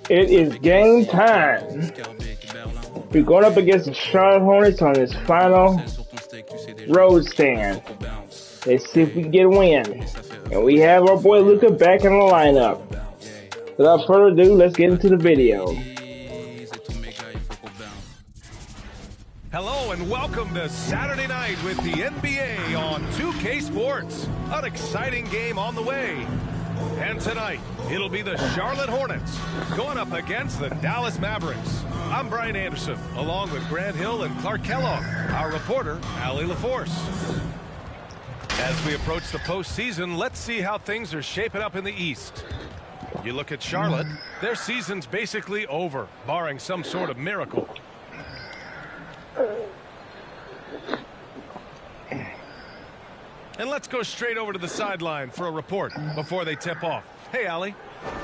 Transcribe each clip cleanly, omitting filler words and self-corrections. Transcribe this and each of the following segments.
It is game time. We're going up against the Charlotte Hornets on this final road stand. Let's see if we can get a win. And we have our boy Luka back in the lineup. Without further ado, let's get into the video. Hello and welcome to Saturday night with the NBA on 2K Sports. An exciting game on the way. And tonight, it'll be the Charlotte Hornets going up against the Dallas Mavericks. I'm Brian Anderson, along with Grant Hill and Clark Kellogg, our reporter, Allie LaForce. As we approach the postseason, let's see how things are shaping up in the East. You look at Charlotte, their season's basically over, barring some sort of miracle. And let's go straight over to the sideline for a report before they tip off. Hey, Allie.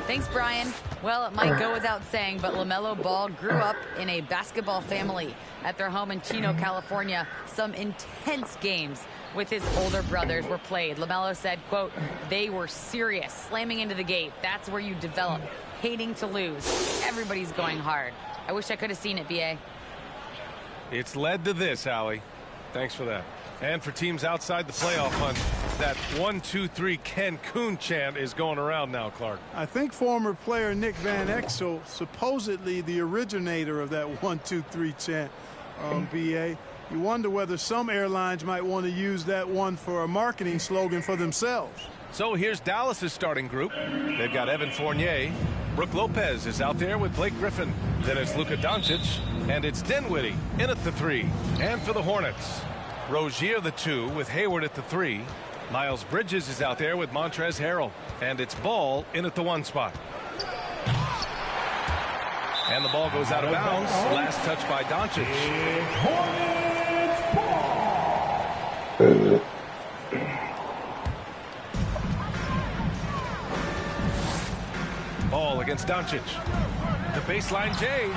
Thanks, Brian. Well, it might go without saying, but LaMelo Ball grew up in a basketball family. At their home in Chino, California, some intense games with his older brothers were played. LaMelo said, quote, "They were serious, slamming into the gate. That's where you develop, hating to lose. Everybody's going hard." I wish I could have seen it, B.A. It's led to this, Allie. Thanks for that. And for teams outside the playoff hunt, that 1-2-3 Cancun chant is going around now, Clark. I think former player Nick Van Exel, supposedly the originator of that 1-2-3 chant, BA. You wonder whether some airlines might want to use that one for a marketing slogan for themselves. So here's Dallas's starting group. They've got Evan Fournier. Brook Lopez is out there with Blake Griffin. Then it's Luka Doncic. And it's Dinwiddie in at the 3. And for the Hornets, Rozier the 2 with Hayward at the 3. Miles Bridges is out there with Montrezl Harrell. And it's Ball in at the 1 spot. And the ball goes out of bounds. Last touch by Doncic. Ball against Doncic. The baseline J.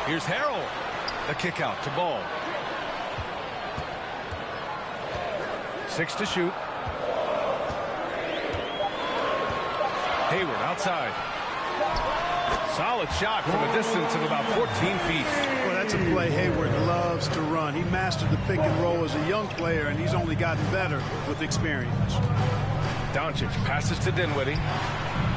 Here's Harrell. The kick out to Ball. 6 to shoot. Hayward outside. Solid shot from a distance of about 14 feet. Well, that's a play Hayward loves to run. He mastered the pick and roll as a young player, and he's only gotten better with experience. Doncic passes to Dinwiddie.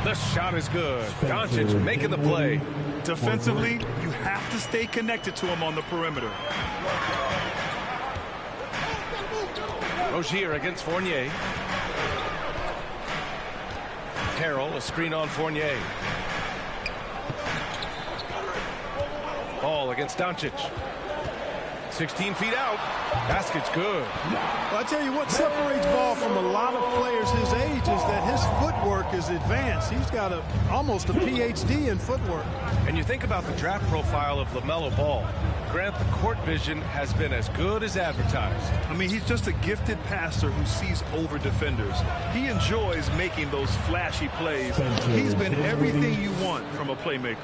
The shot is good. Doncic making the play. Defensively, you have to stay connected to him on the perimeter. Rozier against Fournier. Harrell, a screen on Fournier. Ball against Doncic. 16 feet out. Basket's good. Well, I tell you what separates Ball from a lot of players his age is that his footwork is advanced. He's got almost a PhD in footwork. And you think about the draft profile of LaMelo Ball. Grant, the court vision has been as good as advertised. I mean, he's just a gifted passer who sees over defenders. He enjoys making those flashy plays. He's been everything you want from a playmaker.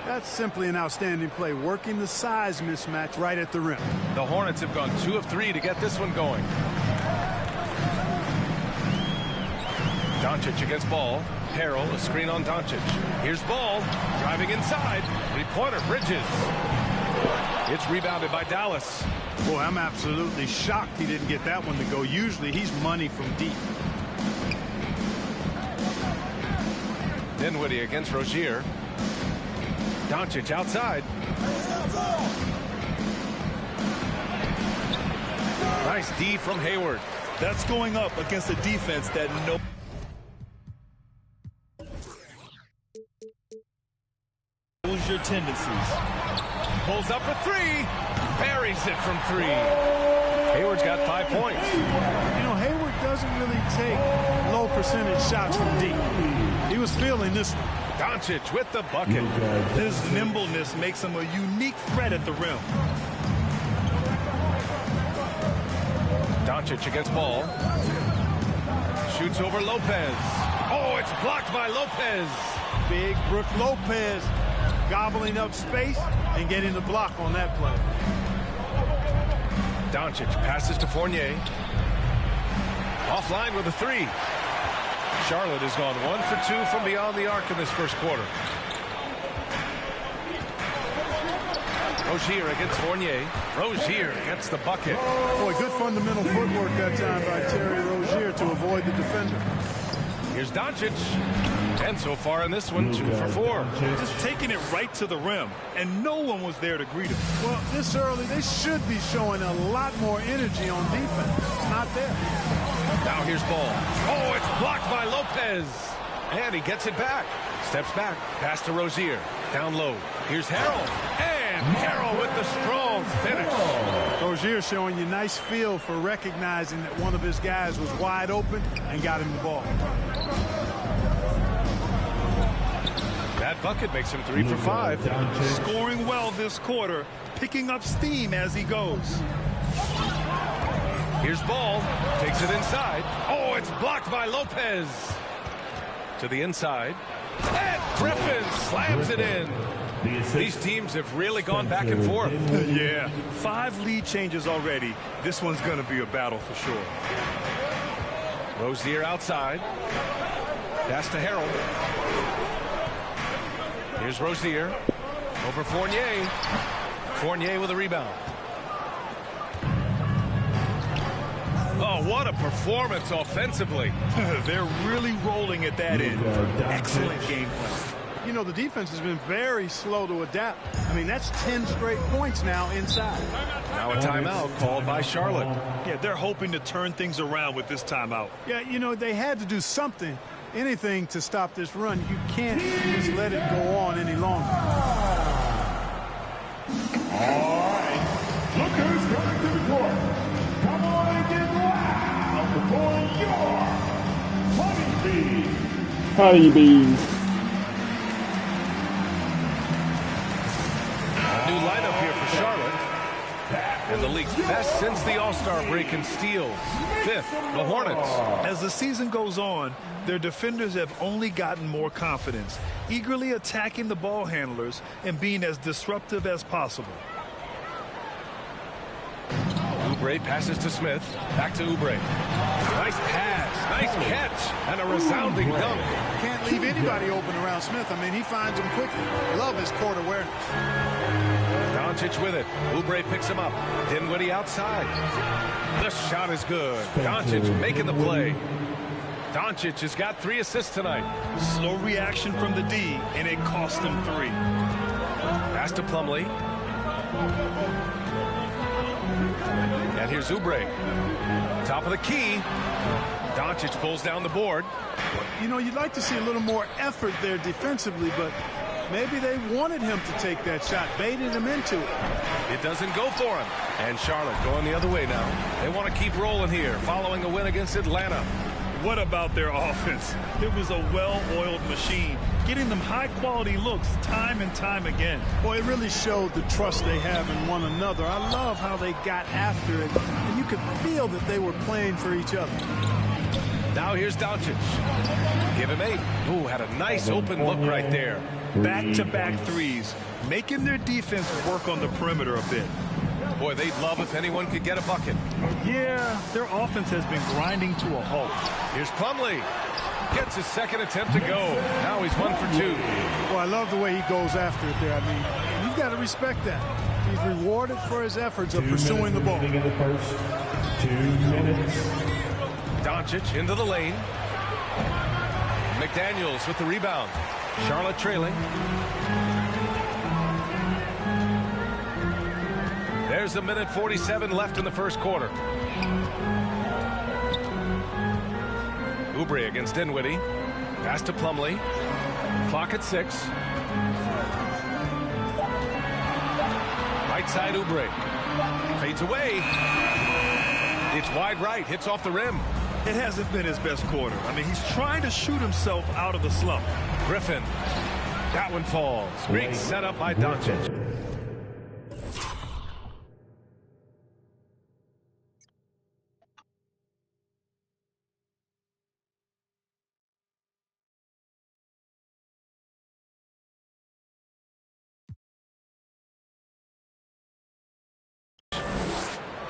That's simply an outstanding play, working the size mismatch right at the rim. The Hornets have gone 2 of 3 to get this one going. Doncic against Ball. Harrell, a screen on Doncic. Here's Ball, driving inside. Three-pointer, Bridges. It's rebounded by Dallas. Boy, I'm absolutely shocked he didn't get that one to go. Usually he's money from deep. Dinwiddie against Rozier. Doncic outside. Nice D from Hayward. That's going up against a defense that knows your tendencies. Pulls up for 3. Buries it from 3. Hayward's got 5 points. You know, Hayward doesn't really take low percentage shots from deep. He was feeling this one. Doncic with the bucket. His nimbleness makes him a unique threat at the rim. Doncic against Ball. Shoots over Lopez. Oh, it's blocked by Lopez. Big Brook Lopez gobbling up space and getting the block on that play. Doncic passes to Fournier. Offline with a 3. Charlotte has gone 1 for 2 from beyond the arc in this first quarter. Rozier against Fournier. Rozier gets the bucket. Boy, good fundamental footwork that time by Terry Rozier to avoid the defender. Here's Doncic. And so far in this one, 2 for 4. Just taking it right to the rim, and no one was there to greet him. Well, this early, they should be showing a lot more energy on defense. It's not there. Now here's Ball. Oh, it's blocked by Lopez. And he gets it back. Steps back. Pass to Rozier. Down low. Here's Harrell. And Harrell with the strong finish. Rozier showing you nice feel for recognizing that one of his guys was wide open and got him the ball. That bucket makes him 3 for 5. Scoring well this quarter, picking up steam as he goes. Here's Ball. Takes it inside. Oh, it's blocked by Lopez. To the inside. And Griffin slams it in. These teams have really gone back and forth. Yeah, 5 lead changes already. This one's going to be a battle for sure. Rozier outside. Pass to Harrell. Here's Rozier. Over Fournier. Fournier with a rebound. Oh, what a performance offensively. They're really rolling at that end. Excellent game plan. You know, the defense has been very slow to adapt. I mean, that's 10 straight points now inside. Now a timeout called by Charlotte. Yeah, they're hoping to turn things around with this timeout. Yeah, you know, they had to do something, anything to stop this run. You can't just let it go on any longer. All right, look who's coming to the court. Come on and get loud before your Honeybees. New lineup here for Charlotte. And the league's best since the All-Star break in steals. 5th, the Hornets. As the season goes on, their defenders have only gotten more confidence, eagerly attacking the ball handlers and being as disruptive as possible. Oubre passes to Smith. Back to Oubre. Nice pass. Nice catch. And a resounding dunk. Can't leave anybody open around Smith. I mean, he finds them quickly. Love his court awareness. Doncic with it. Oubre picks him up. Dinwiddie outside. The shot is good. Doncic making the play. Doncic has got 3 assists tonight. Slow reaction from the D, and it cost him 3. Pass to Plumlee. And here's Oubre. Top of the key. Doncic pulls down the board. You know, you'd like to see a little more effort there defensively, but maybe they wanted him to take that shot, baited him into it. It doesn't go for him. And Charlotte going the other way now. They want to keep rolling here, following a win against Atlanta. What about their offense? It was a well-oiled machine, getting them high-quality looks time and time again. Boy, it really showed the trust they have in one another. I love how they got after it, and you could feel that they were playing for each other. Now here's Doncic. Give him 8. Ooh, had a nice open look right there. Back-to-back threes, making their defense work on the perimeter a bit. Boy, they'd love if anyone could get a bucket. Yeah, their offense has been grinding to a halt. Here's Plumlee. Gets his second attempt to go. Now he's 1 for 2. Well, I love the way he goes after it there. I mean, you've got to respect that. He's rewarded for his efforts of pursuing the ball. In the first 2 minutes. Doncic into the lane. McDaniels with the rebound. Charlotte trailing. There's a minute 47 left in the first quarter. Oubre against Dinwiddie. Pass to Plumlee. Clock at 6. Right side Oubre. Fades away. It's wide right. Hits off the rim. It hasn't been his best quarter. I mean, he's trying to shoot himself out of the slump. Griffin. That one falls. Great setup by Doncic.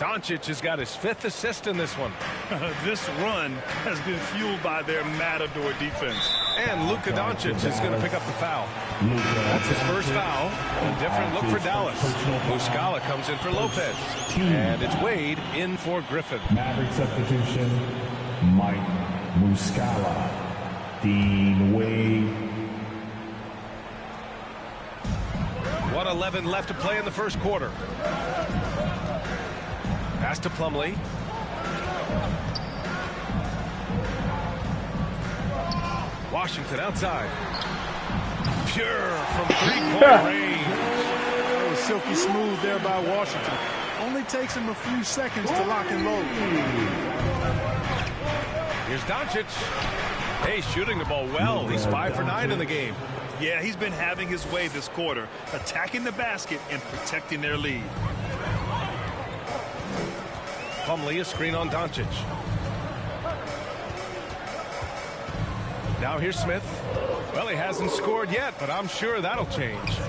Doncic has got his 5th assist in this one. This run has been fueled by their matador defense. And Luka Doncic is going to pick up the foul. That's his first foul. A different look for Dallas. Muscala comes in for Lopez. And it's Wade in for Griffin. Maverick substitution, Mike Muscala. Dean Wade. 1:11 left to play in the first quarter. Pass to Plumlee. Washington outside. Pure from three-point range. That was silky smooth there by Washington. Only takes him a few seconds to lock and load. Here's Doncic. Hey, shooting the ball well. He's 5 for 9 in the game. Yeah, he's been having his way this quarter, attacking the basket and protecting their lead. Plumlee, a screen on Doncic. Now here's Smith. Well, he hasn't scored yet, but I'm sure that'll change.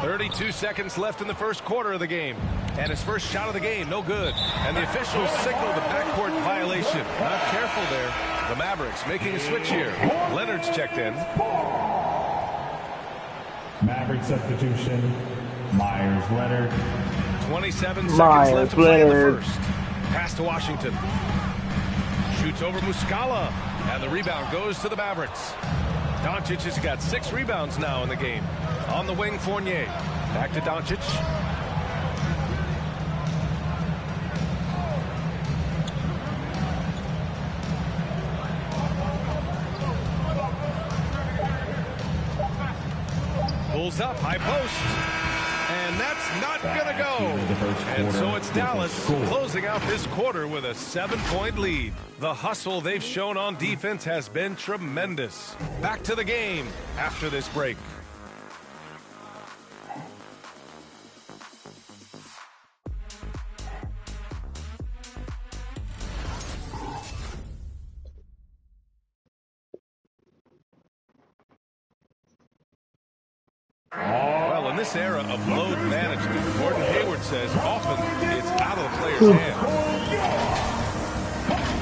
32 seconds left in the first quarter of the game. And his first shot of the game, no good. And the officials signal the backcourt violation. Not careful there. The Mavericks making a switch here. Leonard's checked in. Maverick substitution, Myers Leonard. 27 seconds left to play in the first. Pass to Washington. Shoots over Muscala. And the rebound goes to the Mavericks. Doncic has got 6 rebounds now in the game. On the wing, Fournier. Back to Doncic. Pulls up, high post. And that's not going to go. And so it's Dallas closing out this quarter with a 7-point lead. The hustle they've shown on defense has been tremendous. Back to the game after this break. Well, in this era of load management, Gordon Hayward says often it's out of the player's hand.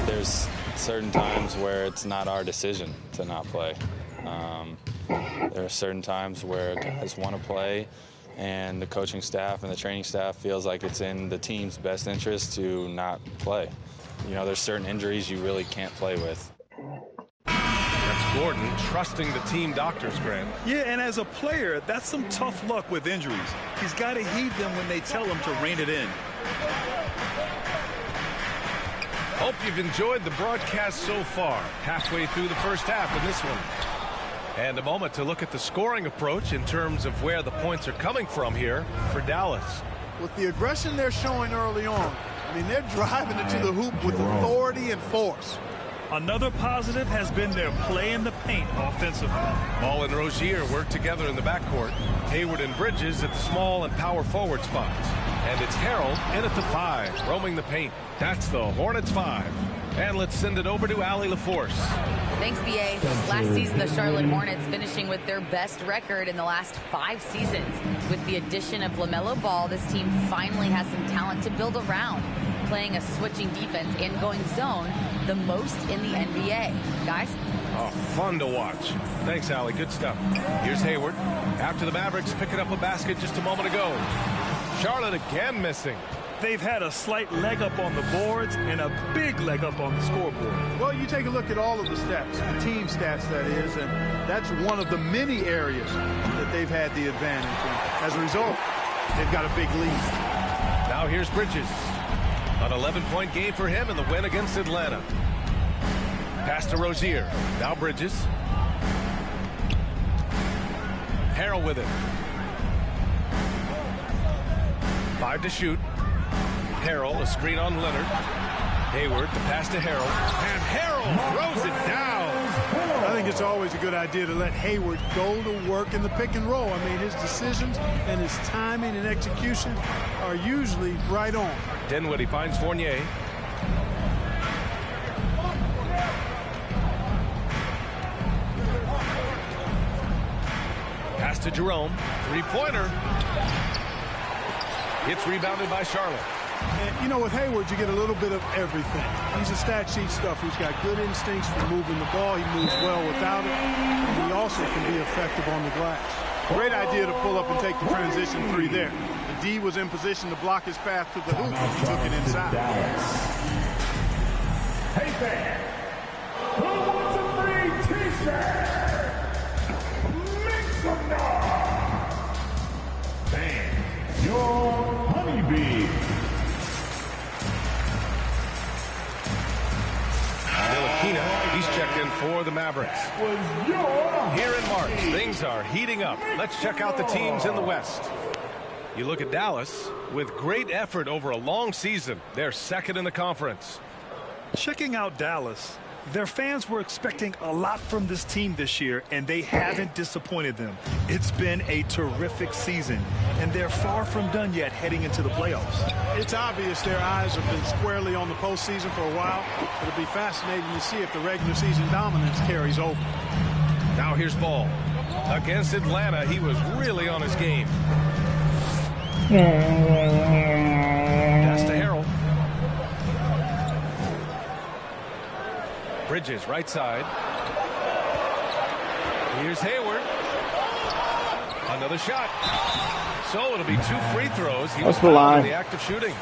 There's certain times where it's not our decision to not play. There are certain times where guys want to play, and the coaching staff and the training staff feels like it's in the team's best interest to not play. You know, there's certain injuries you really can't play with. That's Gordon trusting the team doctors, Grant. Yeah, and as a player, that's some tough luck with injuries. He's got to heed them when they tell him to rein it in. Hope you've enjoyed the broadcast so far. Halfway through the first half in this one. And a moment to look at the scoring approach in terms of where the points are coming from here for Dallas. With the aggression they're showing early on, I mean, they're driving it to the hoop with authority and force. Another positive has been their play in the paint offensively. Ball and Rozier work together in the backcourt. Hayward and Bridges at the small and power forward spots. And it's Harrell in at the 5, roaming the paint. That's the Hornets 5. And let's send it over to Allie LaForce. Thanks, B.A. Last season, the Charlotte Hornets finishing with their best record in the last 5 seasons. With the addition of LaMelo Ball, this team finally has some talent to build around, playing a switching defense and going zone the most in the NBA. Guys? Oh, fun to watch. Thanks, Allie. Good stuff. Here's Hayward. After the Mavericks picking up a basket just a moment ago. Charlotte again missing. They've had a slight leg up on the boards and a big leg up on the scoreboard. Well, you take a look at all of the stats, the team stats, that is, and that's one of the many areas that they've had the advantage. And as a result, they've got a big lead. Now here's Bridges. An 11-point game for him in the win against Atlanta. Pass to Rozier. Now Bridges. Harrell with it. 5 to shoot. Harrell, a screen on Leonard. Hayward, the pass to Harrell. And Harrell throws it down. I think it's always a good idea to let Hayward go to work in the pick and roll. I mean, his decisions and his timing and execution are usually right on. Dinwiddie finds Fournier. Pass to Jerome. 3-pointer. It's rebounded by Charlotte. And, you know, with Hayward, you get a little bit of everything. He's a stat sheet stuffer. He's got good instincts for moving the ball. He moves well without it. And he also can be effective on the glass. Great idea to pull up and take the transition three there. The D was in position to block his path to the hoop. He took it inside. Hey, fans. Who wants a free t-shirt? Make some noise. Bang your honeybee. Ntilikina, he's checked in for the Mavericks. Here in March, things are heating up. Let's check out the teams in the West. You look at Dallas, with great effort over a long season. They're second in the conference. Checking out Dallas, their fans were expecting a lot from this team this year, and they haven't disappointed them. It's been a terrific season, and they're far from done yet heading into the playoffs. It's obvious their eyes have been squarely on the postseason for a while. It'll be fascinating to see if the regular season dominance carries over. Now here's Ball. Against Atlanta, he was really on his game. Pass to Harrell. Bridges, right side. Here's Hayward. Another shot. So it'll be 2 free throws. He was fouled in the act of shooting.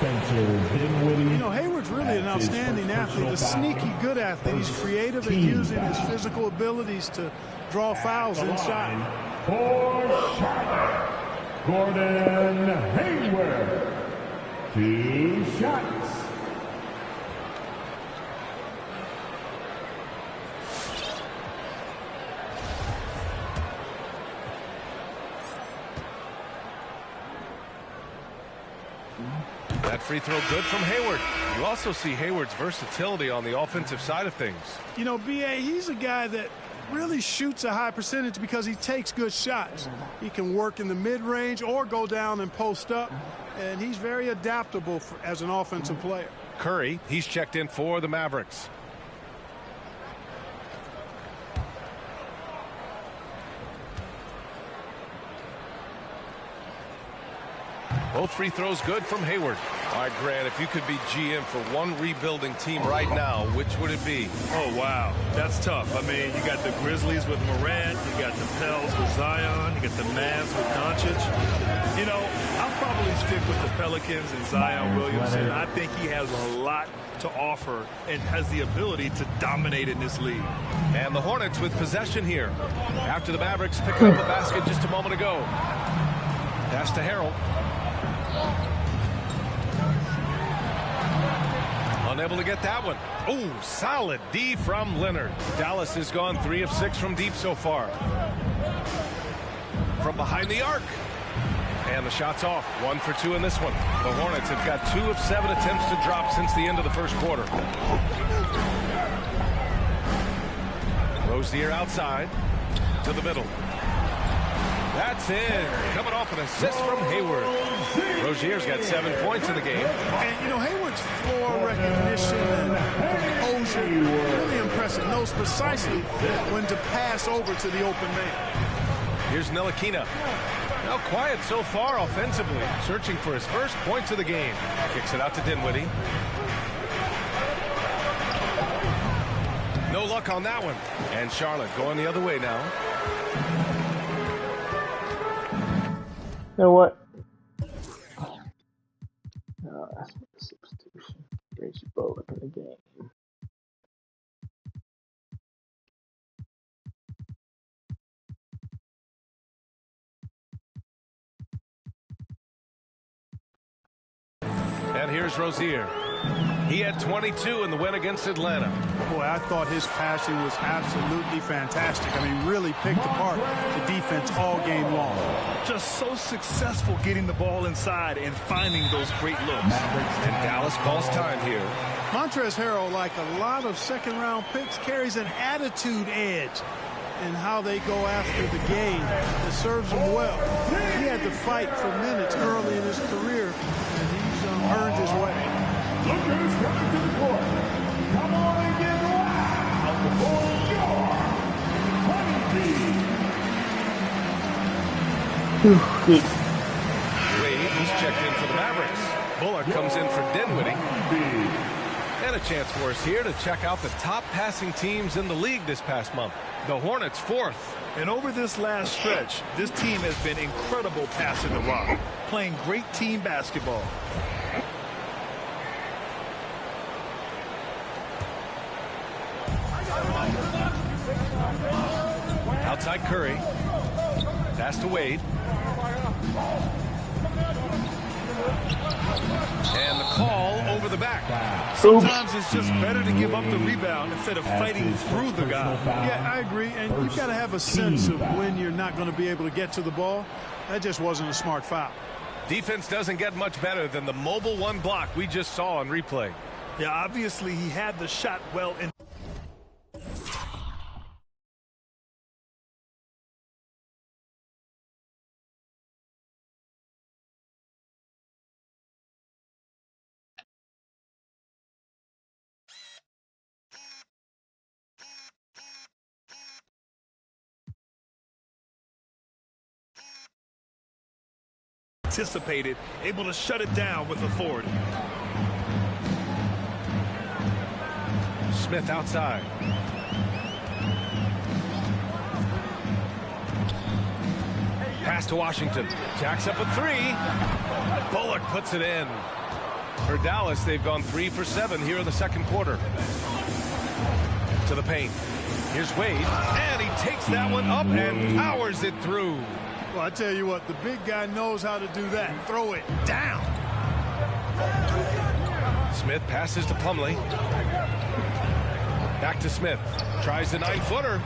You know, Hayward's really an outstanding athlete, a sneaky good athlete. He's creative at using his physical abilities to draw fouls inside. For Charlotte, Gordon Hayward. 2 shots. That free throw good from Hayward. You also see Hayward's versatility on the offensive side of things. You know, B.A., he's a guy that really shoots a high percentage because he takes good shots. He can work in the mid-range or go down and post up, and he's very adaptable as an offensive player. Curry, he's checked in for the Mavericks. Both free throws good from Hayward. All right, Grant, if you could be GM for one rebuilding team right now, which would it be? Oh, wow. That's tough. I mean, you got the Grizzlies with Morant. You got the Pels with Zion. You got the Mavs with Doncic. You know, I'll probably stick with the Pelicans and Zion Williamson. I think he has a lot to offer and has the ability to dominate in this league. And the Hornets with possession here. After the Mavericks picked up a basket just a moment ago. Pass to Harrell. Unable to get that one. Oh, solid D from Leonard. Dallas has gone 3 of 6 from deep so far. From behind the arc. And the shot's off. 1 for 2 in this one. The Hornets have got 2 of 7 attempts to drop since the end of the first quarter. Rozier outside to the middle. That's in. Coming off an assist from Hayward. Rozier's got 7 points in the game. And, you know, Hayward's floor recognition and composure, really impressive. Knows precisely when to pass over to the open man. Here's Ntilikina. Now quiet so far offensively. Searching for his first points of the game. Kicks it out to Dinwiddie. No luck on that one. And Charlotte going the other way now. You know what? No, that's not a substitution. Brings you both up in the game. And here's Rozier. He had 22 in the win against Atlanta. Boy, I thought his passing was absolutely fantastic. I mean, really picked apart the defense all game long. Just so successful getting the ball inside and finding those great looks. And Dallas calls time here. Montrezl Harrell, like a lot of second-round picks, carries an attitude edge in how they go after the game that serves him well. He had to fight for minutes early in his career, and he's earned his way. Look who's coming to the court. Come on and get loud for your honeybee. Wade, he's checked in for the Mavericks. Bullock comes in for Dinwiddie. And a chance for us here to check out the top passing teams in the league this past month. The Hornets 4th. And over this last stretch, this team has been incredible passing the rock, playing great team basketball. Outside Curry. Pass to Wade. And the call over the back. Sometimes it's just better to give up the rebound instead of fighting through the guy. Yeah, I agree. And you've got to have a sense of when you're not going to be able to get to the ball. That just wasn't a smart foul. Defense doesn't get much better than the mobile one block we just saw on replay. Yeah, obviously he had the shot well in. Anticipated, able to shut it down with authority. Smith outside. Pass to Washington. Jacks up a 3. Bullock puts it in. For Dallas, they've gone 3 for 7 here in the second quarter. To the paint. Here's Wade. And he takes that one up and powers it through. Well, I tell you what, the big guy knows how to do that. Throw it down. Smith passes to Plumlee. Back to Smith. Tries the 9-footer.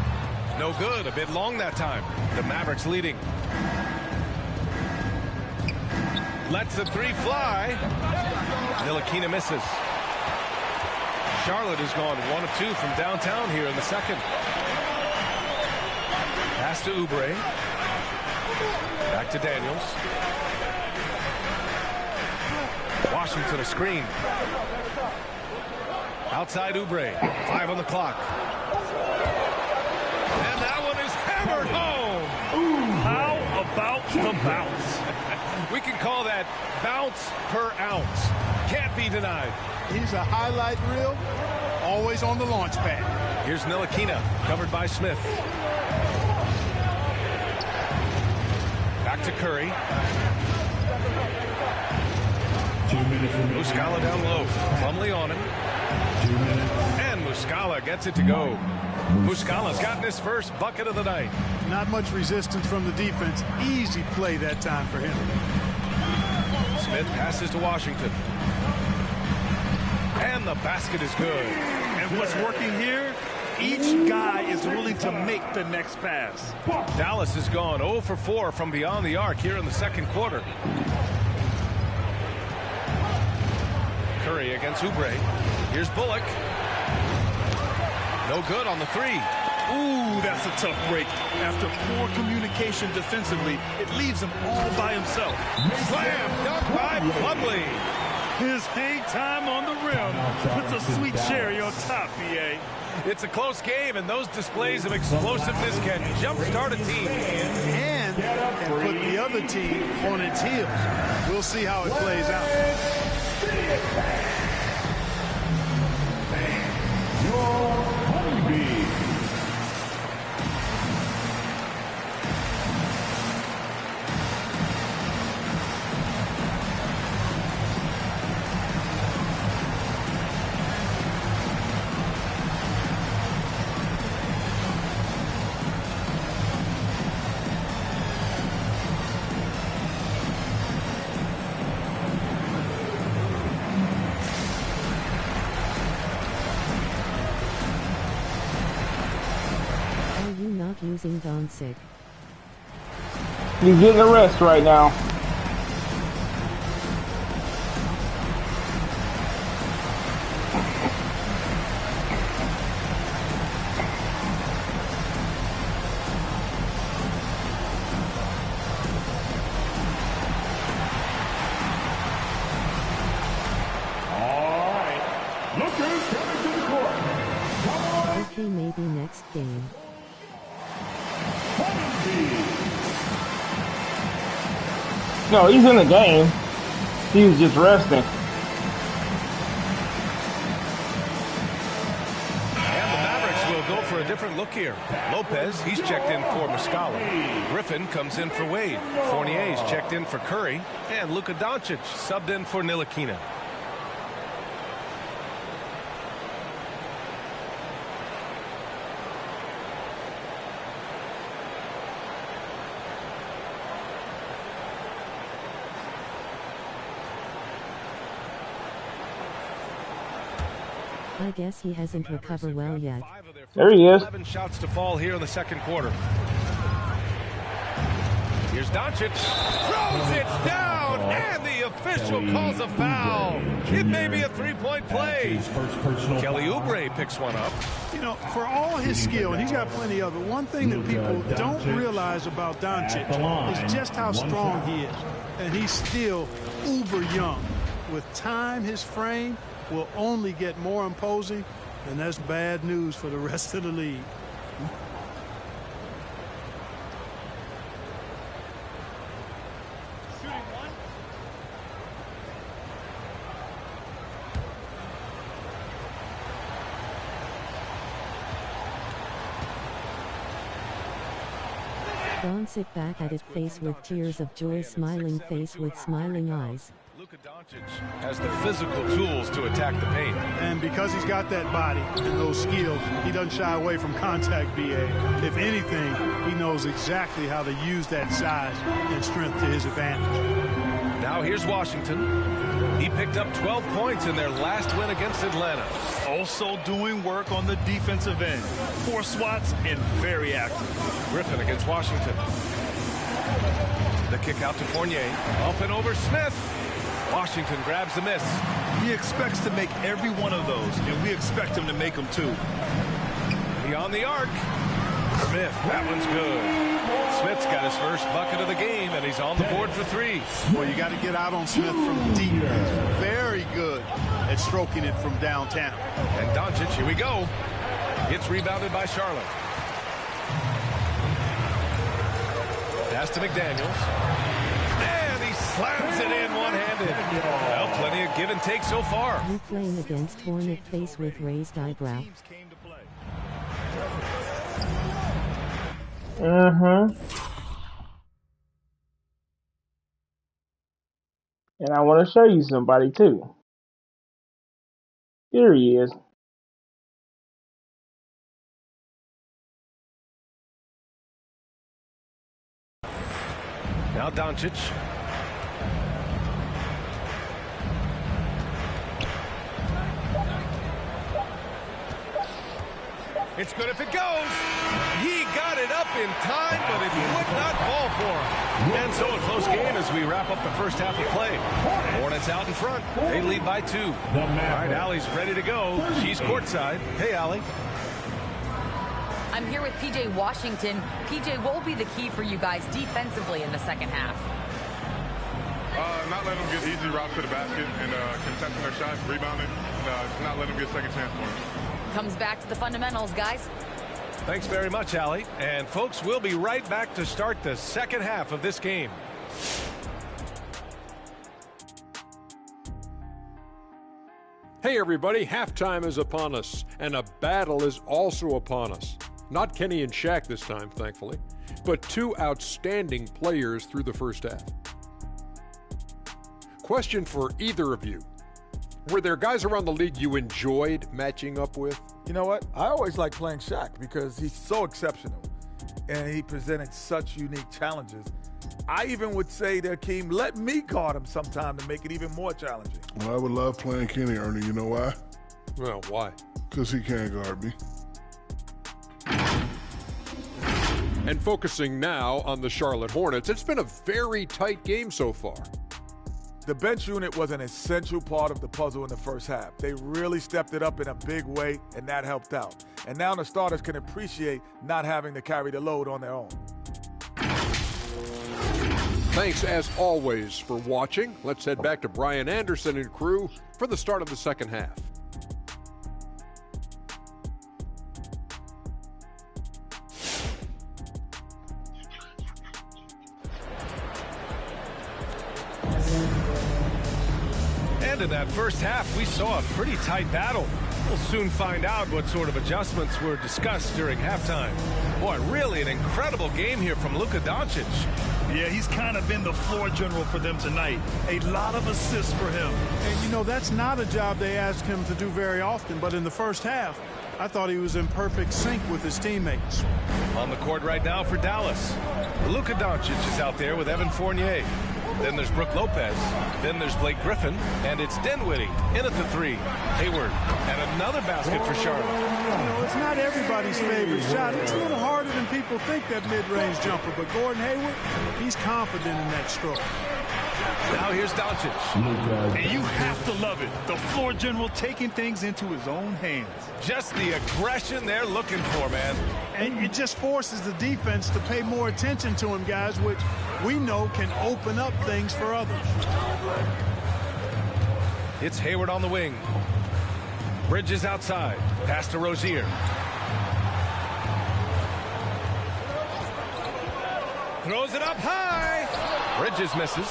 No good. A bit long that time. The Mavericks leading. Lets the 3 fly. Ntilikina misses. Charlotte has gone 1 of 2 from downtown here in the second. Pass to Oubre. Back to Daniels. Washington a screen. Outside Oubre. 5 on the clock. And that one is hammered home. How about the bounce? We can call that bounce per ounce. Can't be denied. He's a highlight reel, always on the launch pad. Here's Ntilikina, covered by Smith. Back to Curry. Muscala down low. Plumlee on him. And Muscala gets it to go. Muscala's gotten his first bucket of the night. Not much resistance from the defense. Easy play that time for him. Smith passes to Washington. And the basket is good. And what's working here? Each guy is willing to make the next pass. Dallas has gone 0 for 4 from beyond the arc here in the second quarter. Curry against Oubre. Here's Bullock. No good on the 3. Ooh, that's a tough break. After poor communication defensively, it leaves him all by himself. Slam dunk by Plumlee. His hang time on the rim puts a sweet cherry on top, BA. It's a close game, and those displays of explosiveness can jumpstart a team. And put the other team on its heels. We'll see how it plays out. Using Doncic. He's getting a rest right now. All right. Lookers coming to the court. Come on. Okay, maybe next game. No, he's in the game. He was just resting. Go for a different look here. Lopez, he's checked in for Muscala. Griffin comes in for Wade. Fournier's checked in for Curry. And Luka Doncic subbed in for Ntilikina. I guess he hasn't recovered well yet. There he is. 11 shots to fall here in the second quarter. Here's Doncic. Throws it down, and the official calls a foul. It may be a three-point play. Kelly Oubre picks one up. You know, for all his skill, and he's got plenty of it, one thing that people don't realize about Doncic is just how strong he is. And he's still uber young. With time, his frame will only get more imposing, and that's bad news for the rest of the league. Doncic back at it, face with tears of joy, smiling face with smiling eyes. Luka Doncic has the physical tools to attack the paint. And because he's got that body and those skills, he doesn't shy away from contact, BA. If anything, he knows exactly how to use that size and strength to his advantage. Now here's Washington. He picked up 12 points in their last win against Atlanta. Also doing work on the defensive end. 4 swats and very active. Griffin against Washington. The kick out to Fournier. Up and over Smith. Washington grabs the miss. He expects to make every one of those, and we expect him to make them too. Beyond the arc. Smith, that one's good. Smith's got his first bucket of the game, and he's on the board for 3. Well, you got to get out on Smith from deep. He's very good at stroking it from downtown. And Doncic, here we go. Gets rebounded by Charlotte. Pass to McDaniels. Slams it in one-handed. Well, plenty of give and take so far. You playing against Hornet face with raised eyebrow. And I want to show you somebody too. Here he is. Now Doncic. It's good if it goes. He got it up in time, but it would not fall for him. And so a close game as we wrap up the first half of play. Hornets out in front. They lead by 2. All right, Allie's ready to go. She's courtside. Hey, Allie. I'm here with P.J. Washington. P.J., what will be the key for you guys defensively in the second half? Not letting them get easy routes to the basket and contesting their shots, rebounding, not letting them get second chance for them. Comes back to the fundamentals, guys. Thanks very much, Allie. And folks, we'll be right back to start the second half of this game. Hey everybody, halftime is upon us, and a battle is also upon us. Not Kenny and Shaq this time, thankfully, but 2 outstanding players through the first half. Question for either of you. Were there guys around the league you enjoyed matching up with? You know what? I always like playing Shaq because he's so exceptional, and he presented such unique challenges. I even would say that Keem, let me guard him sometime to make it even more challenging. Well, I would love playing Kenny, Ernie. You know why? Well, why? Because he can't guard me. And focusing now on the Charlotte Hornets, it's been a very tight game so far. The bench unit was an essential part of the puzzle in the first half. They really stepped it up in a big way, and that helped out. And now the starters can appreciate not having to carry the load on their own. Thanks, as always, for watching. Let's head back to Brian Anderson and crew for the start of the second half. in that first half, we saw a pretty tight battle. We'll soon find out what sort of adjustments were discussed during halftime. Boy, really an incredible game here from Luka Doncic. Yeah, he's kind of been the floor general for them tonight. A lot of assists for him. And, you know, that's not a job they ask him to do very often, but in the first half, I thought he was in perfect sync with his teammates. On the court right now for Dallas, Luka Doncic is out there with Evan Fournier. Then there's Brook Lopez. Then there's Blake Griffin. And it's Dinwiddie in at the three. Hayward. And another basket for Charlotte. You know, it's not everybody's favorite shot. It's a little harder than people think, that mid-range jumper. But Gordon Hayward, he's confident in that stroke. Now here's Doncic. And you have to love it. The floor general taking things into his own hands. Just the aggression they're looking for, man. And it just forces the defense to pay more attention to him, guys, which we know can open up things for others. It's Hayward on the wing. Bridges outside. Pass to Rozier. Throws it up high. Bridges misses.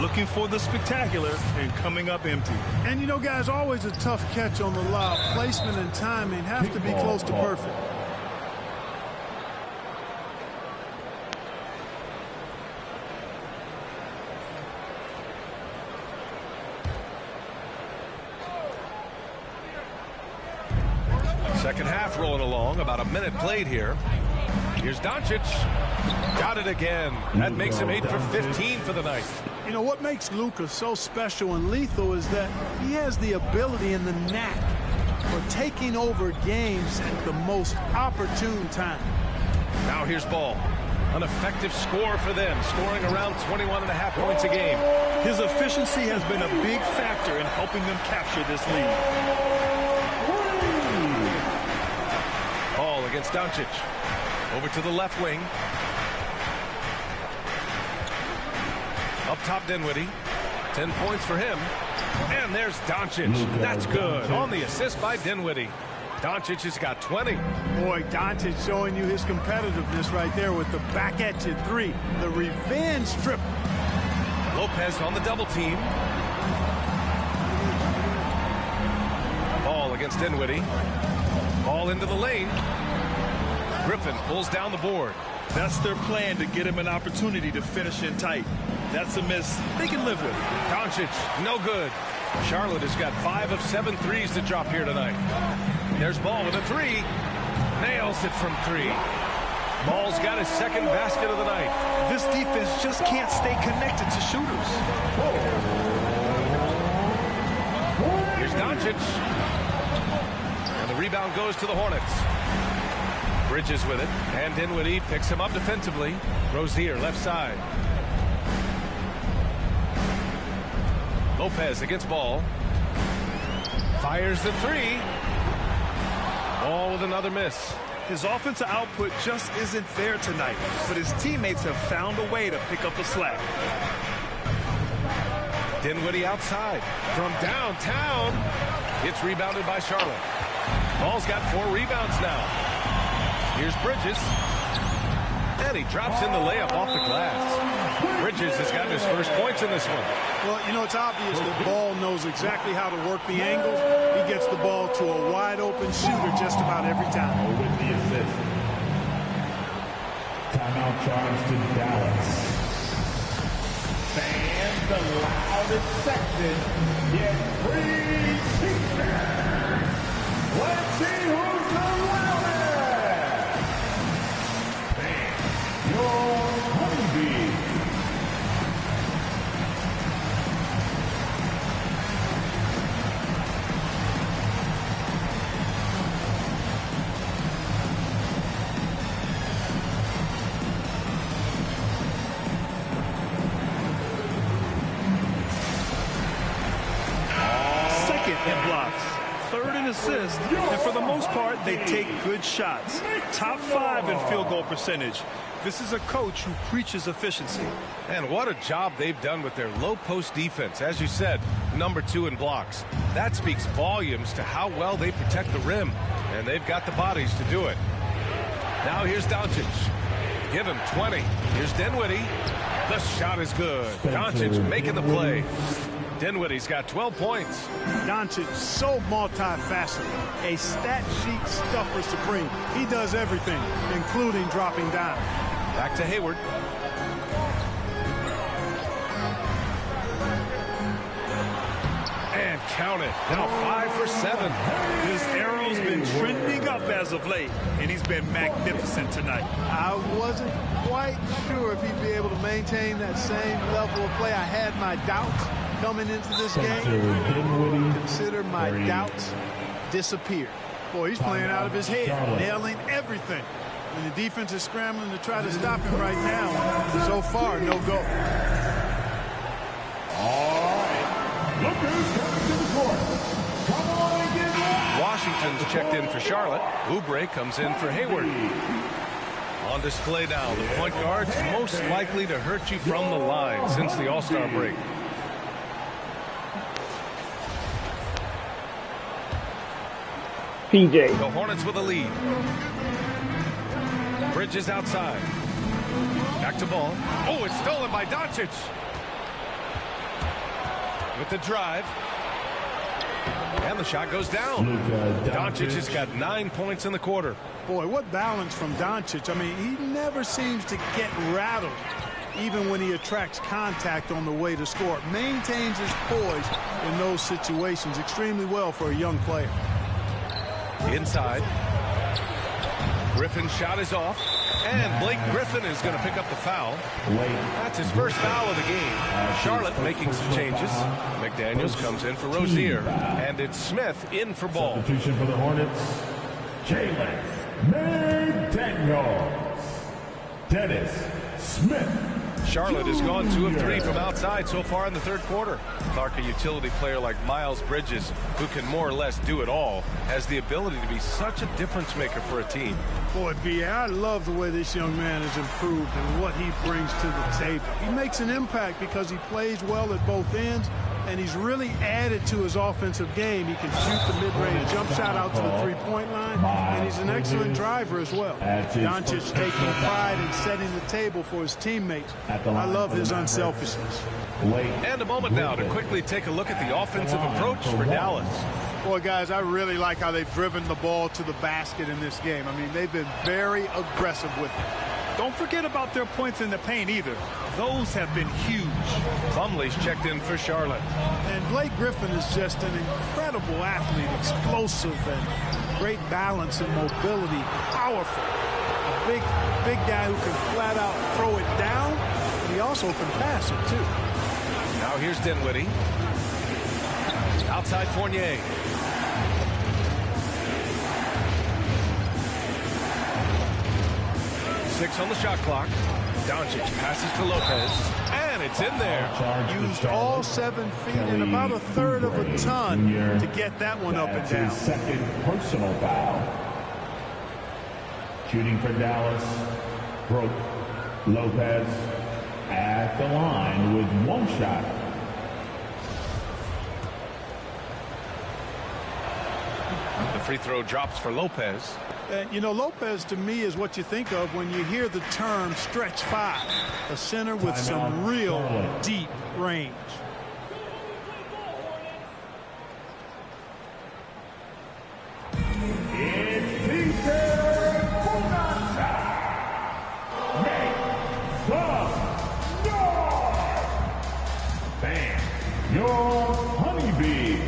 Looking for the spectacular and coming up empty. And, you know, guys, always a tough catch on the lob. Placement and timing have to be close to perfect. Second half rolling along. About a minute played here. Here's Doncic. Got it again. That makes him 8 for 15 for the night. You know, what makes Luka so special and lethal is that he has the ability and the knack for taking over games at the most opportune time. Now here's Ball. An effective score for them, scoring around 21.5 points a game. His efficiency has been a big factor in helping them capture this lead. Ball against Doncic. Over to the left wing. Up top, Dinwiddie. 10 points for him. And there's Doncic. That's good. On the assist by Dinwiddie. Doncic has got 20. Boy, Doncic showing you his competitiveness right there with the back at you three. The revenge triple. Lopez on the double team. Ball against Dinwiddie. Ball into the lane. Griffin pulls down the board. That's their plan, to get him an opportunity to finish in tight. That's a miss they can live with. Doncic, no good. Charlotte has got 5 of 7 threes to drop here tonight. There's Ball with a three. Nails it from 3. Ball's got his second basket of the night. This defense just can't stay connected to shooters. Here's Doncic. And the rebound goes to the Hornets. Bridges with it. And Dinwiddie picks him up defensively. Rozier left side. Lopez against Ball. Fires the three. Ball with another miss. His offensive output just isn't there tonight, but his teammates have found a way to pick up the slack. Dinwiddie outside. From downtown. It's rebounded by Charlotte. Ball's got 4 rebounds now. Here's Bridges. And he drops in the layup off the glass. Bridges has gotten his first points in this one. Well, you know, it's obvious that Ball knows exactly how to work the angles. He gets the ball to a wide-open shooter just about every time. With the assist. Timeout charge to Dallas. Fans, the loudest section, get free t-shirts. Let's see who's the loudest. Fans, you're hungry. In blocks, 3rd in assists, and for the most part, they take good shots. Top 5 in field goal percentage. This is a coach who preaches efficiency. And what a job they've done with their low post defense. As you said, number 2 in blocks. That speaks volumes to how well they protect the rim. And they've got the bodies to do it. Now here's Doncic. Give him 20. Here's Dinwiddie. The shot is good. Doncic making the play. Dinwiddie's got 12 points. Doncic, so multifaceted. A stat sheet stuffer supreme. He does everything, including dropping down. Back to Hayward. And count it. Now 5 for 7. His arrow's been trending up as of late, and he's been magnificent tonight. I wasn't quite sure if he'd be able to maintain that same level of play. I had my doubts coming into this game. Consider my doubts disappeared. Boy, he's playing out of his head, nailing everything. And the defense is scrambling to try to stop him right now. So far, no go. All right. Look who's coming to the court. Come on and get ready. Washington's checked in for Charlotte. Oubre comes in for Hayward. On display now, the point guard's most likely to hurt you from the line since the All-Star break. PJ. The Hornets with a lead. Bridges outside. Back to ball. Oh, it's stolen by Doncic. With the drive. And the shot goes down. Doncic has got 9 points in the quarter. Boy, what balance from Doncic. I mean, he never seems to get rattled, even when he attracts contact on the way to score. Maintains his poise in those situations extremely well for a young player. Inside. Griffin's shot is off. And Blake Griffin is going to pick up the foul. That's his first foul of the game. Charlotte making some changes. McDaniels comes in for Rozier. And it's Smith in for Ball. Substitution for the Hornets. Jalen McDaniels. Dennis Smith. Charlotte has gone 2 of 3 from outside so far in the third quarter. Clark, a utility player like Miles Bridges, who can more or less do it all, has the ability to be such a difference maker for a team. Boy, B.A., I love the way this young man has improved and what he brings to the table. He makes an impact because he plays well at both ends, and he's really added to his offensive game. He can shoot the mid-range jump shot out to the three-point line, and he's an excellent driver as well. Doncic taking pride in setting the table for his teammates. I love his unselfishness. And a moment now to quickly take a look at the offensive approach for Dallas. Boy, guys, I really like how they've driven the ball to the basket in this game. I mean, they've been very aggressive with it. Don't forget about their points in the paint either. Those have been huge. Plumlee's checked in for Charlotte. And Blake Griffin is just an incredible athlete, explosive and great balance and mobility, powerful. A big guy who can flat out throw it down, and he also can pass it too. Now here's Dinwiddie. Outside Fournier. Six on the shot clock. Doncic passes to Lopez. And it's in there. Used all 7 feet and about a third of a ton to get that one up and down. His second personal foul. Shooting for Dallas. Broke. Lopez at the line with 1 shot. The free throw drops for Lopez. You know, Lopez to me is what you think of when you hear the term stretch 5. A center with some real deep range. It's Peter Bonanza. Make some noise. Bam. Your honeybees.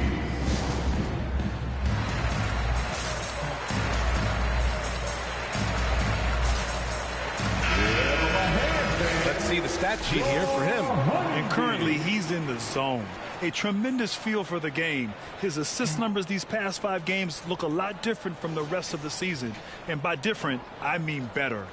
Let's see the stat sheet here for him. And currently he's in the zone. A tremendous feel for the game. His assist numbers these past 5 games look a lot different from the rest of the season. And by different, I mean better.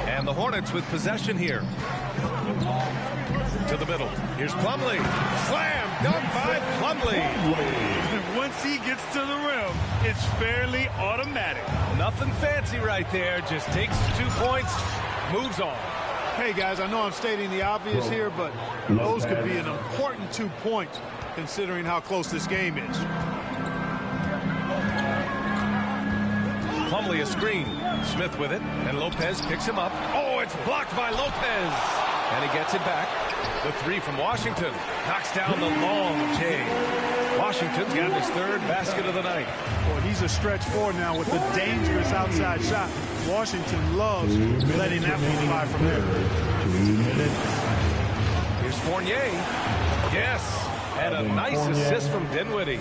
And the Hornets with possession here. To the middle. Here's Plumlee. Slam dunk by Plumlee. Once he gets to the rim, it's fairly automatic. Nothing fancy right there. Just takes his 2 points, moves on. Hey, guys, I know I'm stating the obvious here, but those could be an important 2 points considering how close this game is. Plumlee a screen. Smith with it, and Lopez picks him up. Oh, it's blocked by Lopez. And he gets it back. The three from Washington knocks down the long J. Washington's got his third basket of the night. Boy, he's a stretch forward now with a dangerous outside shot. Washington loves letting that one fly from there. 2 minutes. Here's Fournier. Yes, and a nice assist from Dinwiddie.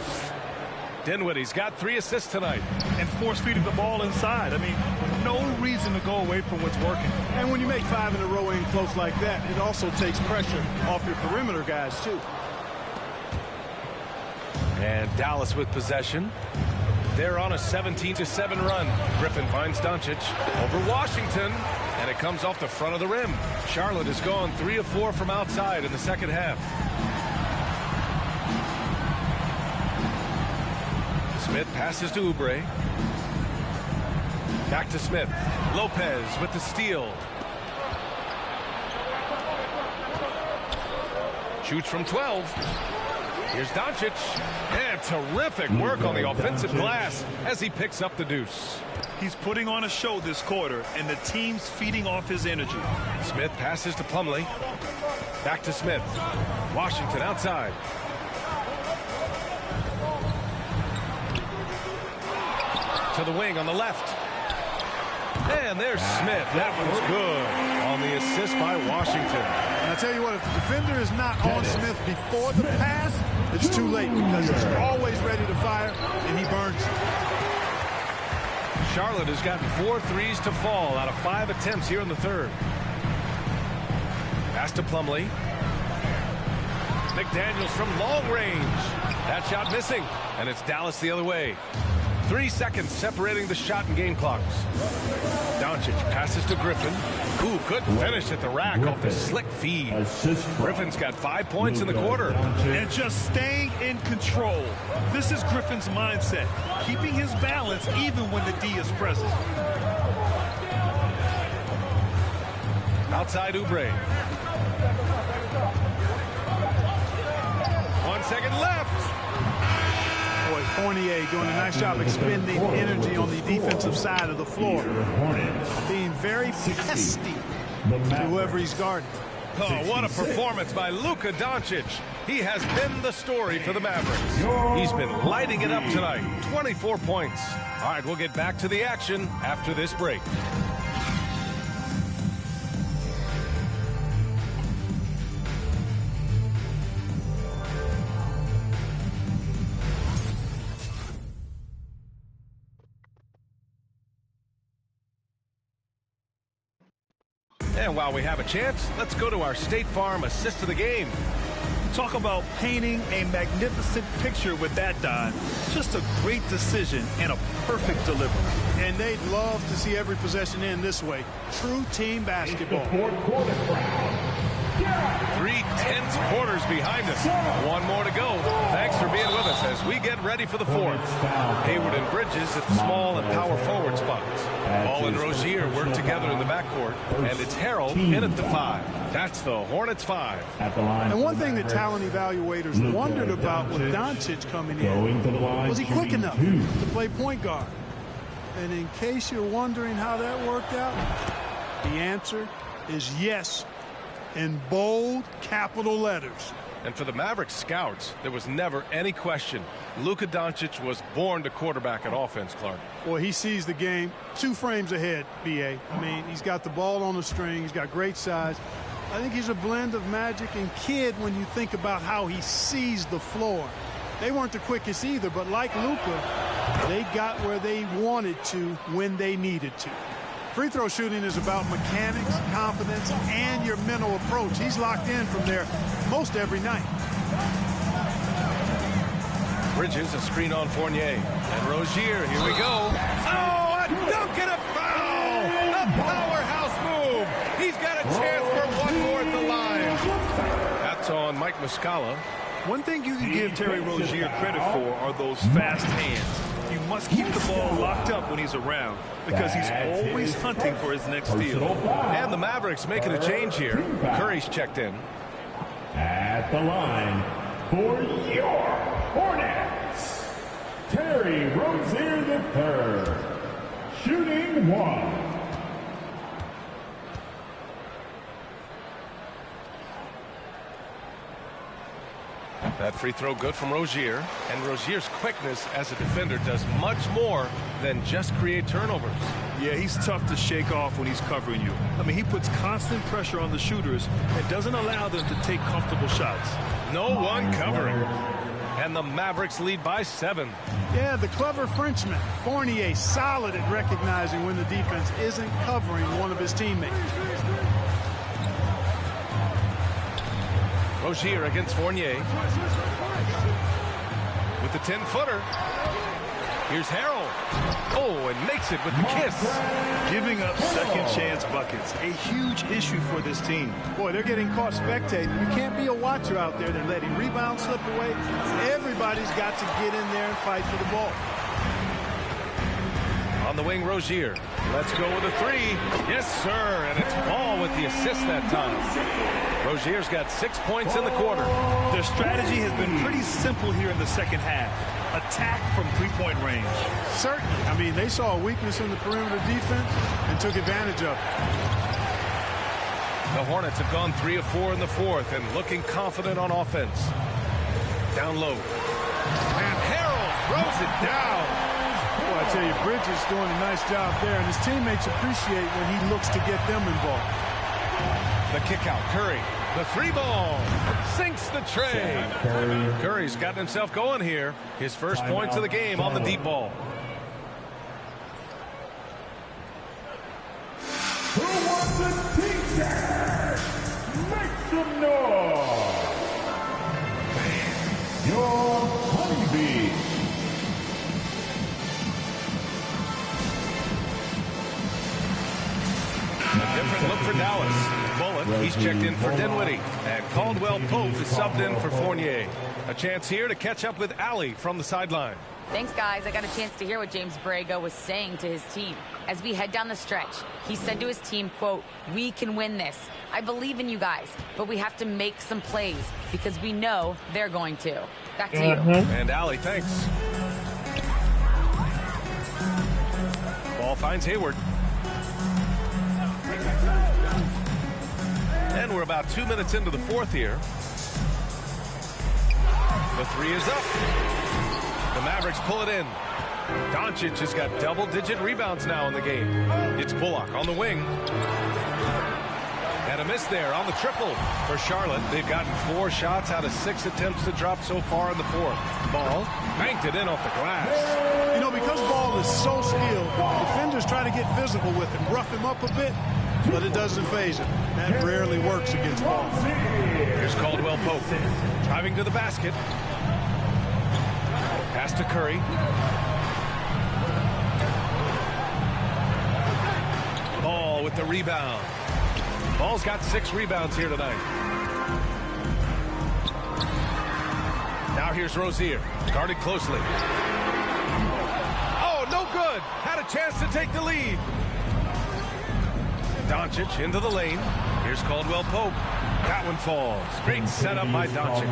Dinwiddie's got 3 assists tonight. And force-feeding the ball inside. I mean, no reason to go away from what's working. And when you make 5 in a row in close like that, it also takes pressure off your perimeter guys, too. And Dallas with possession. They're on a 17-7 run. Griffin finds Doncic over Washington, and it comes off the front of the rim. Charlotte has gone 3 of 4 from outside in the second half. Smith passes to Oubre. Back to Smith. Lopez with the steal. Shoots from 12. Here's Doncic. And terrific work on the offensive glass as he picks up the deuce. He's putting on a show this quarter, and the team's feeding off his energy. Smith passes to Plumlee. Back to Smith. Washington outside. To the wing on the left. And there's Smith. That one's good on the assist by Washington. And I tell you what, if the defender is not on Smith before the pass, it's too late because he's always ready to fire, and he burns. Charlotte has gotten 4 threes to fall out of 5 attempts here in the third. Pass to Plumlee. McDaniels from long range. That shot missing, and it's Dallas the other way. 3 seconds separating the shot and game clocks. Doncic passes to Griffin. Ooh, good finish at the rack off the slick feed. Griffin's got 5 points in the quarter. And just staying in control. This is Griffin's mindset. Keeping his balance even when the D is present. Outside Oubre. 1 second left. Boy, Fournier doing a nice job expending energy on the defensive side of the floor. Being very pesky to whoever he's guarding. Oh, what a performance by Luka Doncic. He has been the story for the Mavericks. He's been lighting it up tonight. 24 points. All right, we'll get back to the action after this break. And while we have a chance, let's go to our State Farm assist of the game. Talk about painting a magnificent picture with that dive. Just a great decision and a perfect delivery. And they'd love to see every possession end this way. True team basketball. 3 tense quarters behind us. 1 more to go. Thanks for being with us as we get ready for the 4th. Hayward and Bridges at the small and power forward spots. Ball and Rozier work together in the backcourt. And it's Harrell in at the 5. That's the Hornets 5. And one thing that talent evaluators wondered about with Doncic coming in, was he quick enough to play point guard? And in case you're wondering how that worked out, the answer is yes. In bold capital letters. And for the Mavericks scouts, there was never any question. Luka Doncic was born to quarterback at offense, Clark. Boy, he sees the game 2 frames ahead, B.A. I mean, he's got the ball on the string. He's got great size. I think he's a blend of Magic and Kidd when you think about how he sees the floor. They weren't the quickest either, but like Luka, they got where they wanted to when they needed to. Free throw shooting is about mechanics, confidence, and your mental approach. He's locked in from there most every night. Bridges, a screen on Fournier. And Rozier, here we go. Oh, a dunk and a foul! A powerhouse move. He's got a chance for one more Mike Muscala. One thing you can give Terry Rozier credit for are those fast hands. You must keep the ball locked up when he's around because he's always hunting for his next steal. And the Mavericks making a change here. Curry's checked in. At the line for your Hornets, Terry Rozier III, shooting 1. That free throw good from Rozier. And Rozier's quickness as a defender does much more than just create turnovers. Yeah, he's tough to shake off when he's covering you. I mean, he puts constant pressure on the shooters and doesn't allow them to take comfortable shots. No one covering. And the Mavericks lead by 7. Yeah, the clever Frenchman, Fournier, solid at recognizing when the defense isn't covering one of his teammates. Rozier against Fournier. With the 10-footer. Here's Harrell. Oh, and makes it with the kiss. Giving up second chance buckets, a huge issue for this team. Boy, they're getting caught spectating. You can't be a watcher out there. They're letting rebounds slip away. Everybody's got to get in there and fight for the ball. On the wing, Rozier. Let's go with a 3. Yes, sir. And it's Ball with the assist that time. Rozier's got 6 points in the quarter. Their strategy has been pretty simple here in the second half. Attack from three-point range. Certainly. I mean, they saw a weakness in the perimeter defense and took advantage of it. The Hornets have gone 3 of 4 in the fourth and looking confident on offense. Down low. And Harrell throws it down. Well, I tell you, Bridges doing a nice job there, and his teammates appreciate when he looks to get them involved. The kick out, Curry. The 3-ball sinks the tray. Curry's gotten himself going here. His first points of the game on the deep ball. Who wants a t-shirt? Make some noise. Your Honeybee. A different look for Dallas. Bullock, he's checked in for Dinwiddie. And Caldwell Pope is subbed in for Fournier. A chance here to catch up with Allie from the sideline. Thanks, guys. I got a chance to hear what James Borrego was saying to his team. As we head down the stretch, he said to his team, quote, "We can win this. I believe in you guys, but we have to make some plays because we know they're going to." Back to you. And Allie, thanks. Ball finds Hayward. And we're about 2 minutes into the fourth here. The 3 is up. The Mavericks pull it in. Doncic has got double-digit rebounds now in the game. It's Bullock on the wing. And a miss there on the triple for Charlotte. They've gotten 4 shots out of 6 attempts to drop so far in the fourth. Ball banked it in off the glass. You know, because Ball is so skilled, defenders try to get physical with him, rough him up a bit, but it doesn't faze him. That rarely works against Ball. Here's Caldwell Pope driving to the basket. Pass to Curry. Ball with the rebound. Ball's got 6 rebounds here tonight. Now here's Rozier, guarded closely. Oh, no good. Had a chance to take the lead. Doncic into the lane. Here's Caldwell Pope. That one falls. Great setup by Doncic.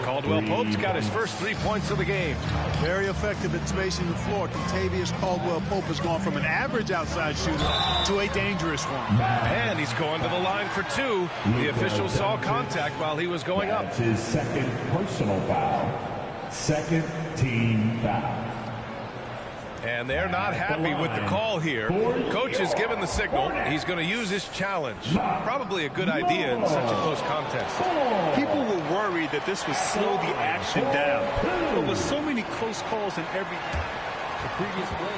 Caldwell Pope's got his first 3 points of the game. Very effective at spacing the floor. Contavious Caldwell Pope has gone from an average outside shooter to a dangerous one. And he's going to the line for 2. The official saw contact while he was going up. That's his second personal foul. Second team foul. And they're not happy with the call here. Coach is given the signal. He's going to use his challenge. Probably a good idea in such a close contest. People were worried that this would slow the action down. But with so many close calls in every previous play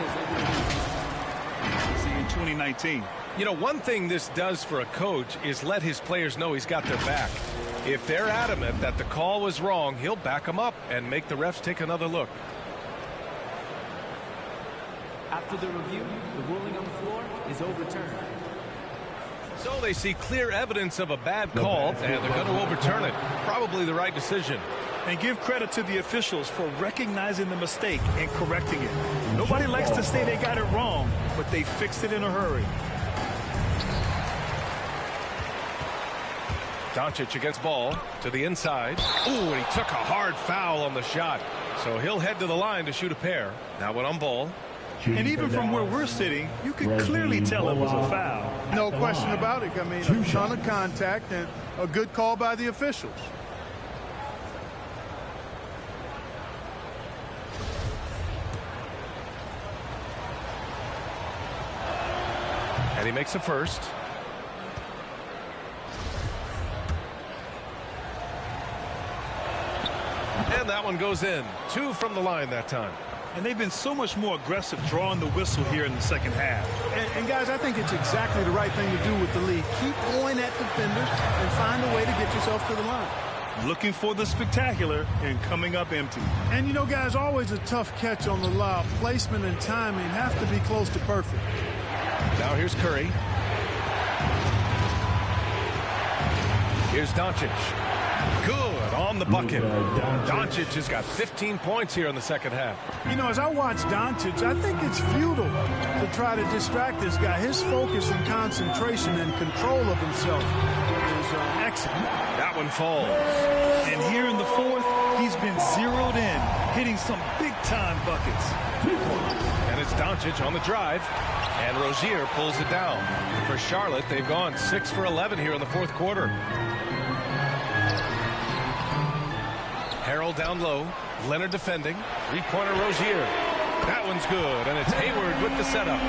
in 2019. You know, one thing this does for a coach is let his players know he's got their back. If they're adamant that the call was wrong, he'll back them up and make the refs take another look. After the review, the ruling on the floor is overturned. So they see clear evidence of a bad call, and they're going to overturn it. Probably the right decision. And give credit to the officials for recognizing the mistake and correcting it. Nobody likes to say they got it wrong, but they fixed it in a hurry. Doncic against ball to the inside. Ooh, and he took a hard foul on the shot. So he'll head to the line to shoot a pair. Now when on ball. And even from where we're sitting, you can clearly tell it was a foul. No question about it. I mean, a ton of contact and a good call by the officials. And he makes a first. And that one goes in. 2 from the line that time. And they've been so much more aggressive drawing the whistle here in the second half. And guys, I think it's exactly the right thing to do with the lead. Keep going at defenders and find a way to get yourself to the line. Looking for the spectacular and coming up empty. And you know, guys, always a tough catch on the lob. Placement and timing have to be close to perfect. Now here's Curry. Here's Doncic. Good on the bucket. Doncic has got 15 points here in the second half. You know, as I watch Doncic, I think it's futile to try to distract this guy. His focus and concentration and control of himself is excellent. That one falls. And here in the fourth, he's been zeroed in, hitting some big-time buckets. And it's Doncic on the drive. And Rozier pulls it down. For Charlotte, they've gone 6 for 11 here in the fourth quarter. Harrell down low. Leonard defending. Three-pointer Rozier. That one's good, and it's Hayward with the setup.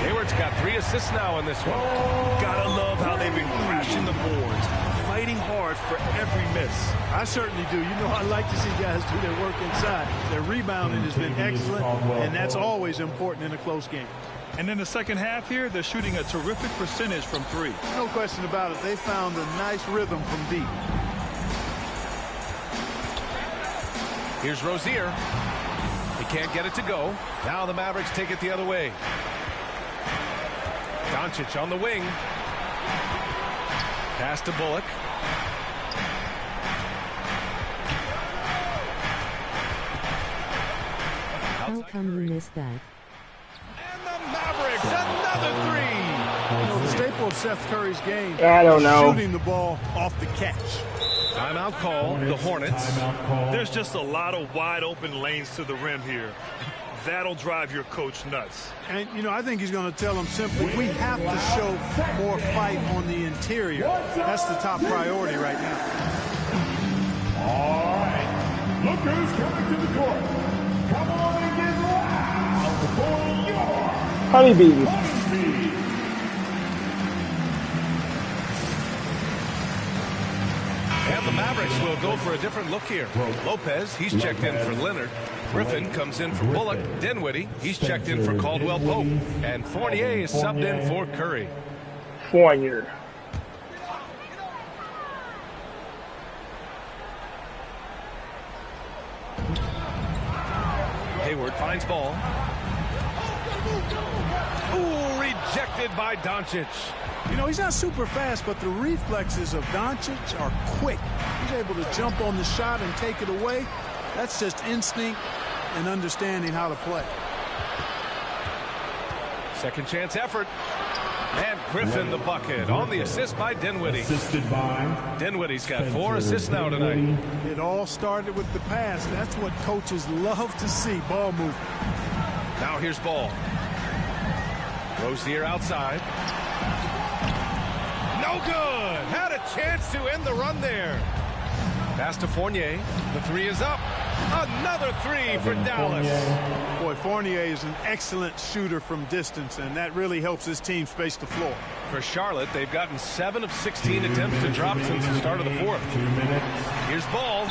Hayward's got 3 assists now in this one. Gotta love how they've been crashing the boards, fighting hard for every miss. I certainly do. You know, I like to see guys do their work inside. Their rebounding has been excellent, and that's always important in a close game. And in the second half here, they're shooting a terrific percentage from 3. No question about it. They found a nice rhythm from deep. Here's Rozier. He can't get it to go. Now the Mavericks take it the other way. Doncic on the wing. Pass to Bullock. How come you missed that? And the Mavericks, another 3. You know, the staple of Seth Curry's game I don't know. shooting the ball off the catch. Timeout call, the Hornets. There's just a lot of wide open lanes to the rim here. That'll drive your coach nuts. And, you know, I think he's going to tell them simply, we have to show more fight on the interior. That's the top priority right now. All right. Look who's coming to the court. Come on and get loud for your Honeybees. Honeybees. And the Mavericks will go for a different look here. Lopez, he's checked in for Leonard. Griffin comes in for Bullock. Dinwiddie, he's checked in for Caldwell Pope. And Fournier is subbed in for Curry. Fournier. Hayward finds ball. Ooh, rejected by Doncic. You know, he's not super fast, but the reflexes of Doncic are quick. He's able to jump on the shot and take it away. That's just instinct and understanding how to play. Second chance effort. And Griffin the bucket on the assist by Dinwiddie. Assisted by Dinwiddie's got 4 assists now tonight. It all started with the pass. That's what coaches love to see, ball movement. Now here's ball. Rozier outside. No good. Had a chance to end the run there. Pass to Fournier. The 3 is up. Another 3 for Dallas. Boy, Fournier is an excellent shooter from distance, and that really helps his team space the floor. For Charlotte, they've gotten 7 of 16 attempts to drop since the start of the fourth. 2 minutes. Here's ball.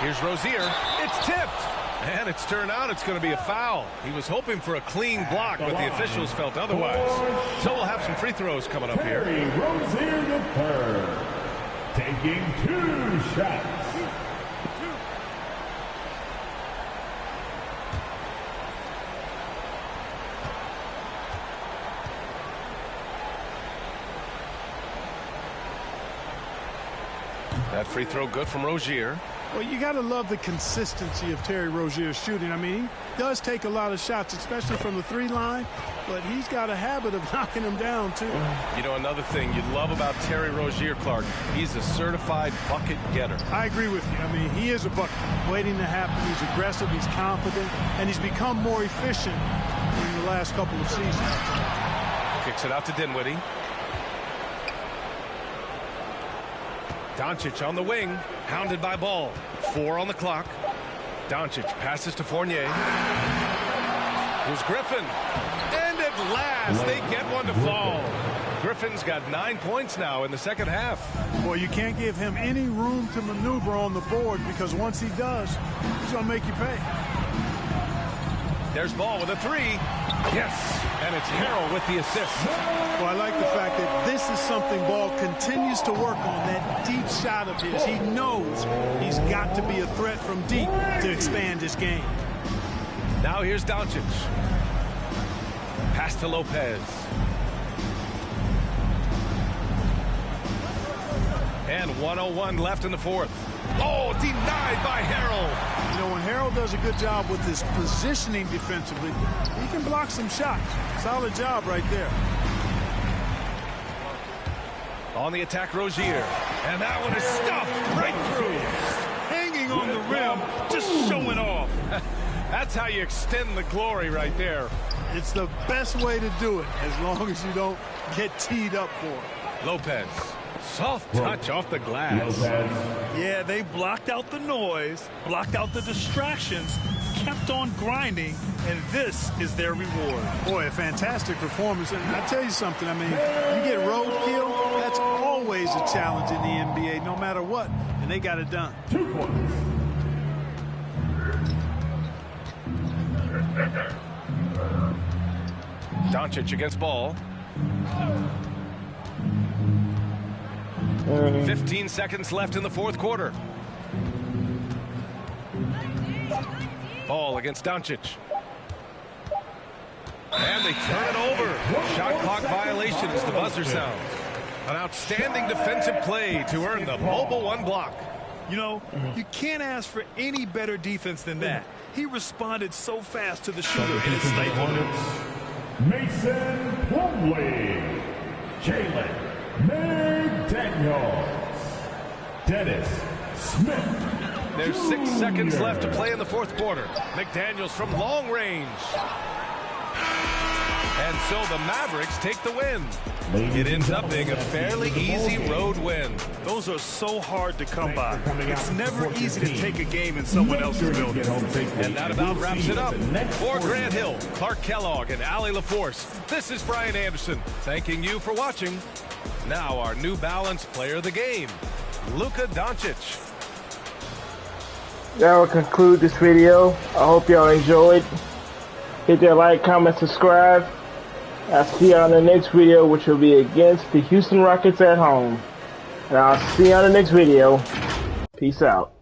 Here's Rozier. It's tipped. And it's turned out it's going to be a foul. He was hoping for a clean block, but the officials felt otherwise. So we'll have some free throws coming up here. Rozier the third, taking 2 shots. That free throw good from Rozier. Well, you got to love the consistency of Terry Rozier's shooting. I mean, he does take a lot of shots, especially from the three line, but he's got a habit of knocking them down, too. You know, another thing you love about Terry Rozier, Clark, he's a certified bucket getter. I agree with you. I mean, he is a bucket waiting to happen. He's aggressive, he's confident, and he's become more efficient in the last couple of seasons. Kicks it out to Dinwiddie. Doncic on the wing, hounded by Ball. 4 on the clock. Doncic passes to Fournier. Here's Griffin. And at last, they get one to fall. Griffin's got 9 points now in the second half. Boy, you can't give him any room to maneuver on the board because once he does, he's going to make you pay. There's Ball with a 3. Yes, and it's Harrell with the assist. Well, I like the fact that this is something Ball continues to work on, that deep shot of his. He knows he's got to be a threat from deep to expand his game. Now here's Doncic. Pass to Lopez. And 1:01 left in the fourth. Oh, denied by Harrell. You know, when Harrell does a good job with his positioning defensively, he can block some shots. Solid job right there. On the attack, Rozier. And that one is stuffed right through. Hanging on the rim, just showing off. That's how you extend the glory right there. It's the best way to do it, as long as you don't get teed up for it. Lopez. Soft touch off the glass. Yeah, they blocked out the noise, blocked out the distractions, kept on grinding, and this is their reward. Boy, a fantastic performance. And I tell you something, I mean, you get roadkill, that's always a challenge in the NBA, no matter what. And they got it done. 2 points. Doncic against Ball. 15 seconds left in the fourth quarter. Ball against Doncic. And they turn it over. Shot clock violation as the buzzer sounds. An outstanding defensive play to earn the mobile 1 block. You know, you can't ask for any better defense than that. He responded so fast to the shooter and it stifled him. Mason Plumlee, Jalen McDaniels, Dennis Smith. There's 6 seconds left to play in the fourth quarter. McDaniels from long range. And so the Mavericks take the win. It ends up being a fairly easy road win. Those are so hard to come by. It's never easy to take a game in someone else's building. And that about wraps it up. For Grant Hill, Clark Kellogg, and Allie LaForce, this is Brian Anderson, thanking you for watching. Now our New Balance player of the game, Luka Doncic. That will conclude this video. I hope y'all enjoyed. Hit that like, comment, subscribe. I'll see you on the next video, which will be against the Houston Rockets at home. And I'll see you on the next video. Peace out.